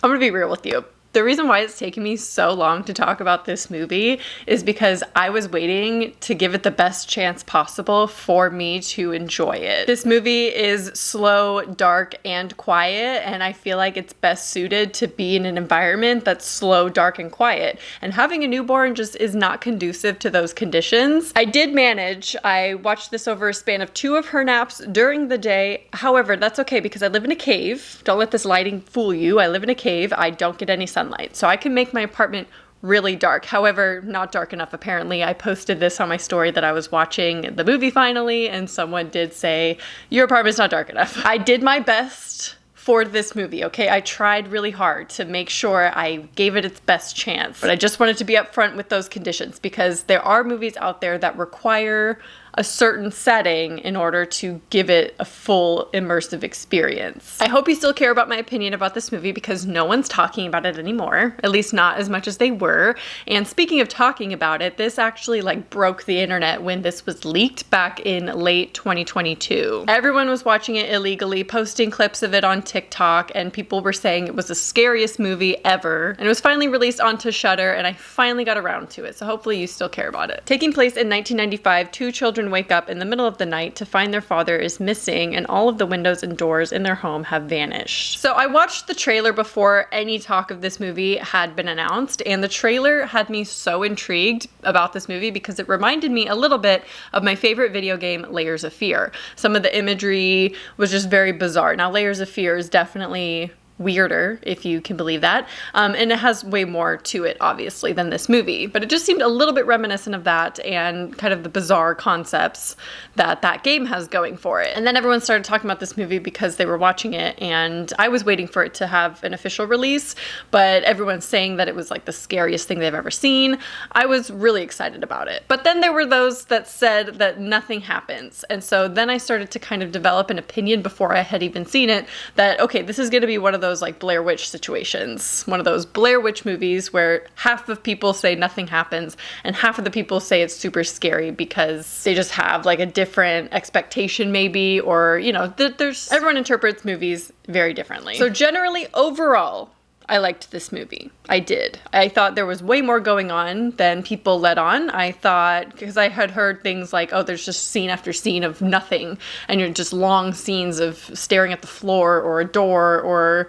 I'm gonna be real with you. The reason why it's taken me so long to talk about this movie is because I was waiting to give it the best chance possible for me to enjoy it. This movie is slow, dark, and quiet, and I feel like it's best suited to be in an environment that's slow, dark, and quiet. And having a newborn just is not conducive to those conditions. I did manage. I watched this over a span of 2 of her naps during the day. However, that's okay because I live in a cave. Don't let this lighting fool you. I live in a cave. I don't get any sunlight. So I can make my apartment really dark. However, not dark enough apparently. I posted this on my story that I was watching the movie finally, and someone did say, your apartment's not dark enough. I did my best for this movie, okay? I tried really hard to make sure I gave it its best chance, but I just wanted to be upfront with those conditions because there are movies out there that require a certain setting in order to give it a full immersive experience. I hope you still care about my opinion about this movie because no one's talking about it anymore, at least not as much as they were. And speaking of talking about it, this actually broke the internet when this was leaked back in late 2022. Everyone was watching it illegally, posting clips of it on TikTok, and people were saying it was the scariest movie ever. And it was finally released onto Shudder, and I finally got around to it, so hopefully you still care about it. Taking place in 1995, 2 children wake up in the middle of the night to find their father is missing and all of the windows and doors in their home have vanished. So I watched the trailer before any talk of this movie had been announced, and the trailer had me so intrigued about this movie because it reminded me a little bit of my favorite video game, Layers of Fear. Some of the imagery was just very bizarre. Now, Layers of Fear is definitely weirder, if you can believe that. And it has way more to it, obviously, than this movie. But it just seemed a little bit reminiscent of that and kind of the bizarre concepts that that game has going for it. And then everyone started talking about this movie because they were watching it, and I was waiting for it to have an official release, but everyone's saying that it was the scariest thing they've ever seen. I was really excited about it. But then there were those that said that nothing happens. And so then I started to kind of develop an opinion before I had even seen it that, okay, this is going to be one of those Blair Witch situations. One of those Blair Witch movies where half of people say nothing happens and half of the people say it's super scary because they just have a different expectation maybe, or, everyone interprets movies very differently. So generally, overall, I liked this movie. I did. I thought there was way more going on than people let on. I thought, because I had heard things like, oh, there's just scene after scene of nothing, and you're just long scenes of staring at the floor or a door or,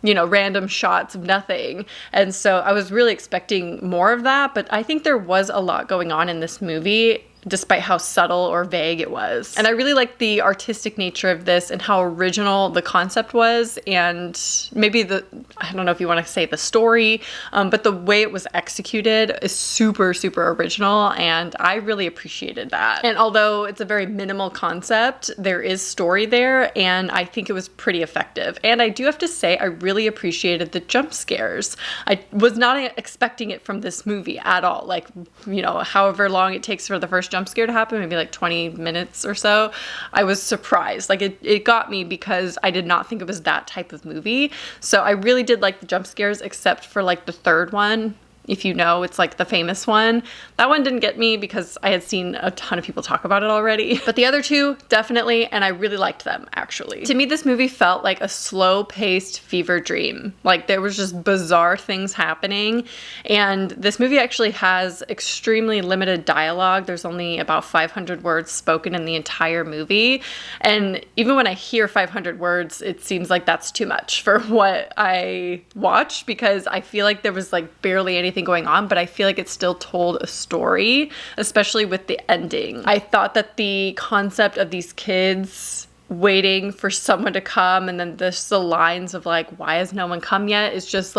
random shots of nothing. And so I was really expecting more of that, but I think there was a lot going on in this movie, despite how subtle or vague it was. And I really liked the artistic nature of this and how original the concept was, and maybe I don't know if you want to say the story, but the way it was executed is super, super original, and I really appreciated that. And although it's a very minimal concept, there is story there, and I think it was pretty effective. And I do have to say, I really appreciated the jump scares. I was not expecting it from this movie at all. However long it takes for the first jump scare to happen, maybe 20 minutes or so, I was surprised. It got me because I did not think it was that type of movie. So I really did like the jump scares, except for the third one. If it's the famous one. That one didn't get me because I had seen a ton of people talk about it already. But the other 2, definitely, and I really liked them, actually. To me, this movie felt like a slow-paced fever dream. There was just bizarre things happening, and this movie actually has extremely limited dialogue. There's only about 500 words spoken in the entire movie, and even when I hear 500 words, it seems like that's too much for what I watched, because I feel like there was barely anything going on, but I feel like it still told a story, especially with the ending. I thought that the concept of these kids waiting for someone to come, and then there's the lines of why has no one come yet, is just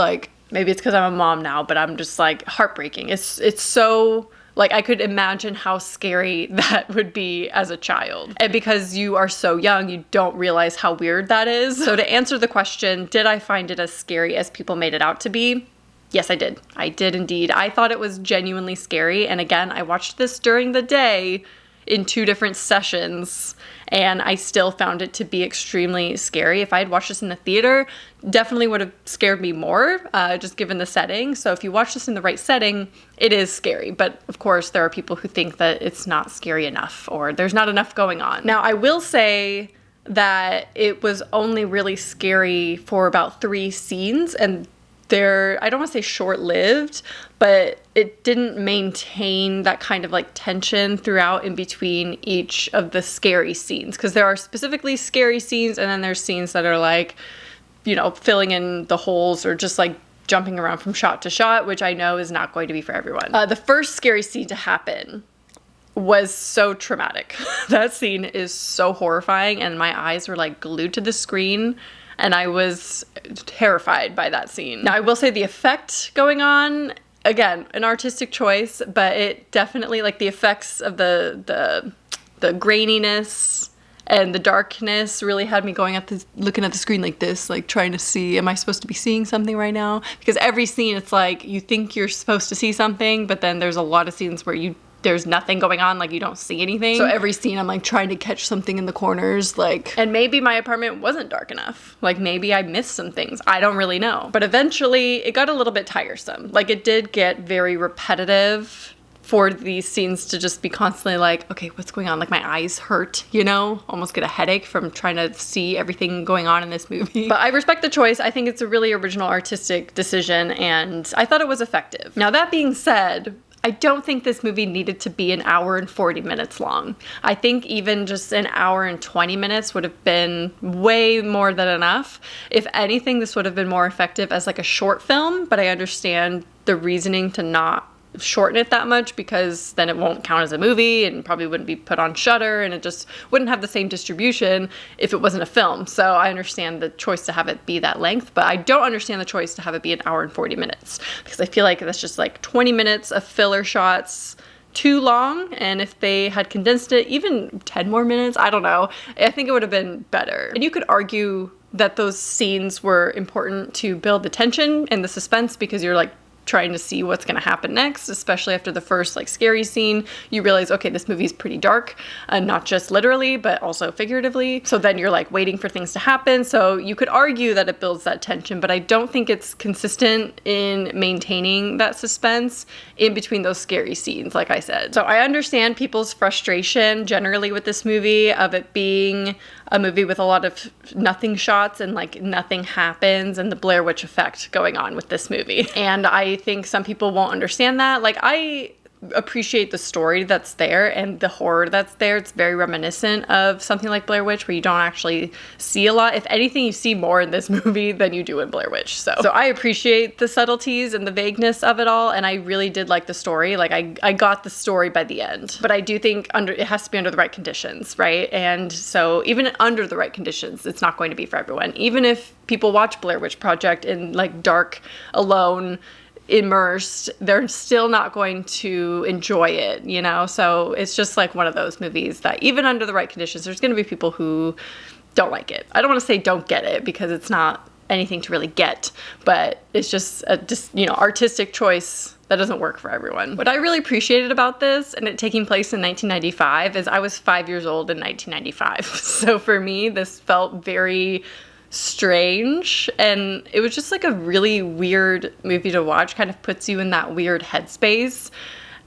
maybe it's because I'm a mom now, but I'm just heartbreaking. It's so I could imagine how scary that would be as a child. And because you are so young, you don't realize how weird that is. So to answer the question, did I find it as scary as people made it out to be? Yes, I did. I did indeed. I thought it was genuinely scary. And again, I watched this during the day in 2 different sessions, and I still found it to be extremely scary. If I had watched this in the theater, definitely would have scared me more, just given the setting. So if you watch this in the right setting, it is scary. But of course, there are people who think that it's not scary enough, or there's not enough going on. Now, I will say that it was only really scary for about 3 scenes, and I don't want to say short-lived, but it didn't maintain that kind of like tension throughout in between each of the scary scenes. Because there are specifically scary scenes, and then there's scenes that are like, you know, filling in the holes or just like jumping around from shot to shot, which I know is not going to be for everyone. The first scary scene to happen was so traumatic. That scene is so horrifying, and my eyes were like glued to the screen, and I was terrified by that scene. Now, I will say the effect going on, again, an artistic choice, but it definitely, like, the effects of the graininess and the darkness really had me going at looking at the screen like this, like trying to see, am I supposed to be seeing something right now? Because every scene, it's like you think you're supposed to see something, but then there's a lot of scenes where there's nothing going on, like you don't see anything. So every scene I'm like trying to catch something in the corners, like, and maybe my apartment wasn't dark enough. Like maybe I missed some things. I don't really know. But eventually it got a little bit tiresome. Like it did get very repetitive for these scenes to just be constantly like, okay, what's going on? Like my eyes hurt, you know, almost get a headache from trying to see everything going on in this movie. But I respect the choice. I think it's a really original artistic decision, and I thought it was effective. Now that being said, I don't think this movie needed to be 1 hour and 40 minutes long. I think even just 1 hour and 20 minutes would have been way more than enough. If anything, this would have been more effective as like a short film, but I understand the reasoning to not shorten it that much, because then it won't count as a movie and probably wouldn't be put on Shudder, and it just wouldn't have the same distribution if it wasn't a film. So I understand the choice to have it be that length, but I don't understand the choice to have it be 1 hour and 40 minutes, because I feel like that's just like 20 minutes of filler shots too long. And if they had condensed it even 10 more minutes, I don't know, I think it would have been better. And you could argue that those scenes were important to build the tension and the suspense, because you're like trying to see what's going to happen next, especially after the first like scary scene. You realize, okay, this movie's pretty dark, not just literally, but also figuratively. So then you're like waiting for things to happen. So you could argue that it builds that tension, but I don't think it's consistent in maintaining that suspense in between those scary scenes, like I said. So I understand people's frustration generally with this movie, of it being a movie with a lot of nothing shots and like nothing happens, and the Blair Witch effect going on with this movie. And I think some people won't understand that. Like, I appreciate the story that's there and the horror that's there. It's very reminiscent of something like Blair Witch, where you don't actually see a lot. If anything, you see more in this movie than you do in Blair Witch. So I appreciate the subtleties and the vagueness of it all, and I really did like the story. Like I got the story by the end, but I do think it has to be under the right conditions, right? And so even under the right conditions, it's not going to be for everyone. Even if people watch Blair Witch Project in like dark, alone, immersed, they're still not going to enjoy it, you know? So it's just like one of those movies that even under the right conditions, there's going to be people who don't like it. I don't want to say don't get it, because it's not anything to really get, but it's just a artistic choice that doesn't work for everyone. What I really appreciated about this, and it taking place in 1995, is I was 5 years old in 1995. So for me, this felt very strange, and it was just like a really weird movie to watch. Kind of puts you in that weird headspace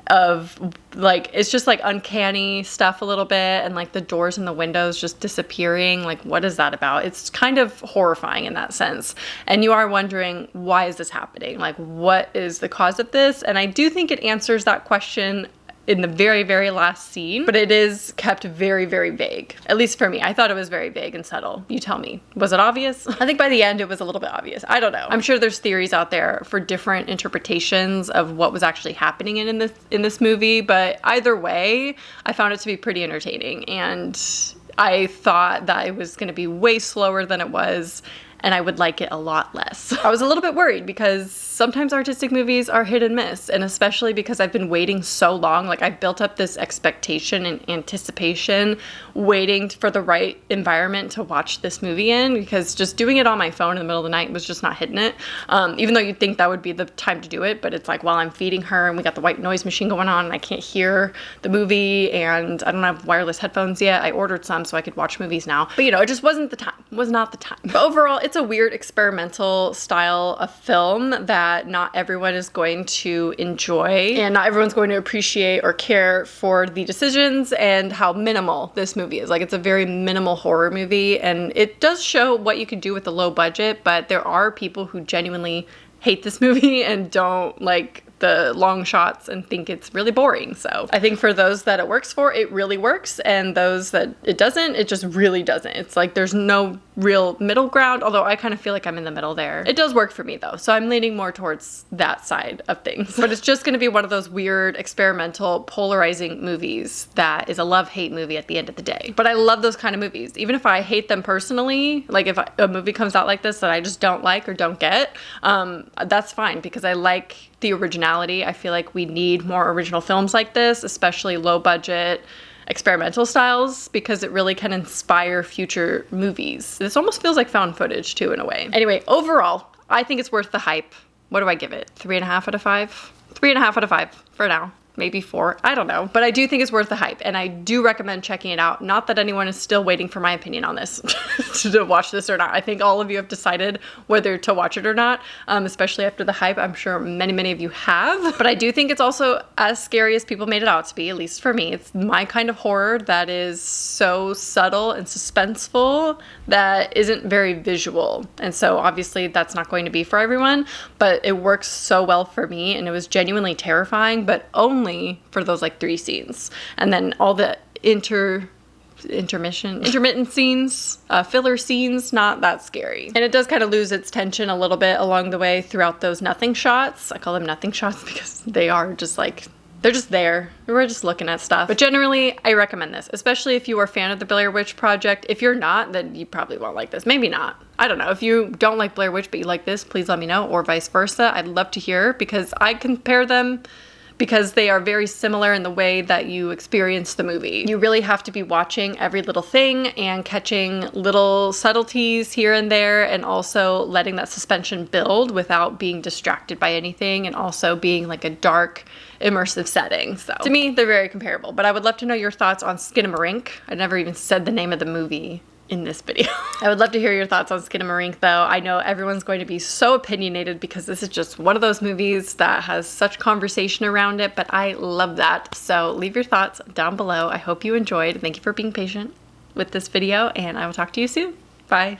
of like, it's just like uncanny stuff a little bit, and like the doors and the windows just disappearing. Like, what is that about? It's kind of horrifying in that sense, and you are wondering, why is this happening? Like, what is the cause of this? And I do think it answers that question in the very, very last scene, but it is kept very, very vague. At least for me, I thought it was very vague and subtle. You tell me, was it obvious? I think by the end it was a little bit obvious. I don't know. I'm sure there's theories out there for different interpretations of what was actually happening in this movie, but either way, I found it to be pretty entertaining, and I thought that it was gonna be way slower than it was, and I would like it a lot less. I was a little bit worried, because sometimes artistic movies are hit and miss, and especially because I've been waiting so long. Like, I've built up this expectation and anticipation waiting for the right environment to watch this movie in, because just doing it on my phone in the middle of the night was just not hitting it. Even though you'd think that would be the time to do it, but it's like while I'm feeding her and we got the white noise machine going on and I can't hear the movie, and I don't have wireless headphones yet. I ordered some so I could watch movies now, but it just wasn't the time. Was not the time. But overall, it's a weird experimental style of film that not everyone is going to enjoy, and not everyone's going to appreciate or care for the decisions and how minimal this movie is. Like, it's a very minimal horror movie, and it does show what you could do with a low budget, but there are people who genuinely hate this movie and don't like the long shots and think it's really boring. So I think for those that it works for, it really works, and those that it doesn't, it just really doesn't. It's like there's no real middle ground, although I kind of feel like I'm in the middle there. It does work for me though, so I'm leaning more towards that side of things. But it's just gonna be one of those weird, experimental, polarizing movies that is a love-hate movie at the end of the day. But I love those kind of movies. Even if I hate them personally, like if a movie comes out like this that I just don't like or don't get, that's fine, because I like the originality. I feel like we need more original films like this, especially low budget experimental styles, because it really can inspire future movies. This almost feels like found footage too, in a way. Anyway, overall, I think it's worth the hype. What do I give it? 3.5 out of 5? 3.5 out of 5 for now. Maybe 4, I don't know. But I do think it's worth the hype, and I do recommend checking it out. Not that anyone is still waiting for my opinion on this, to watch this or not. I think all of you have decided whether to watch it or not, especially after the hype. I'm sure many of you have. But I do think it's also as scary as people made it out to be, at least for me. It's my kind of horror that is so subtle and suspenseful that isn't very visual. And so obviously that's not going to be for everyone, but it works so well for me, and it was genuinely terrifying, but only for those like 3 scenes, and then all the intermittent scenes, filler scenes, not that scary. And it does kind of lose its tension a little bit along the way throughout those nothing shots. I call them nothing shots because they are just like, they're just there. We're just looking at stuff. But generally, I recommend this, especially if you are a fan of the Blair Witch Project. If you're not, then you probably won't like this. Maybe not. I don't know. If you don't like Blair Witch but you like this, please let me know, or vice versa. I'd love to hear, because I compare them because they are very similar in the way that you experience the movie. You really have to be watching every little thing and catching little subtleties here and there, and also letting that suspension build without being distracted by anything, and also being like a dark, immersive setting. So to me, they're very comparable, but I would love to know your thoughts on Skinamarink. I never even said the name of the movie in this video. I would love to hear your thoughts on Skinamarink though. I know everyone's going to be so opinionated because this is just one of those movies that has such conversation around it, but I love that. So leave your thoughts down below. I hope you enjoyed. Thank you for being patient with this video, and I will talk to you soon. Bye.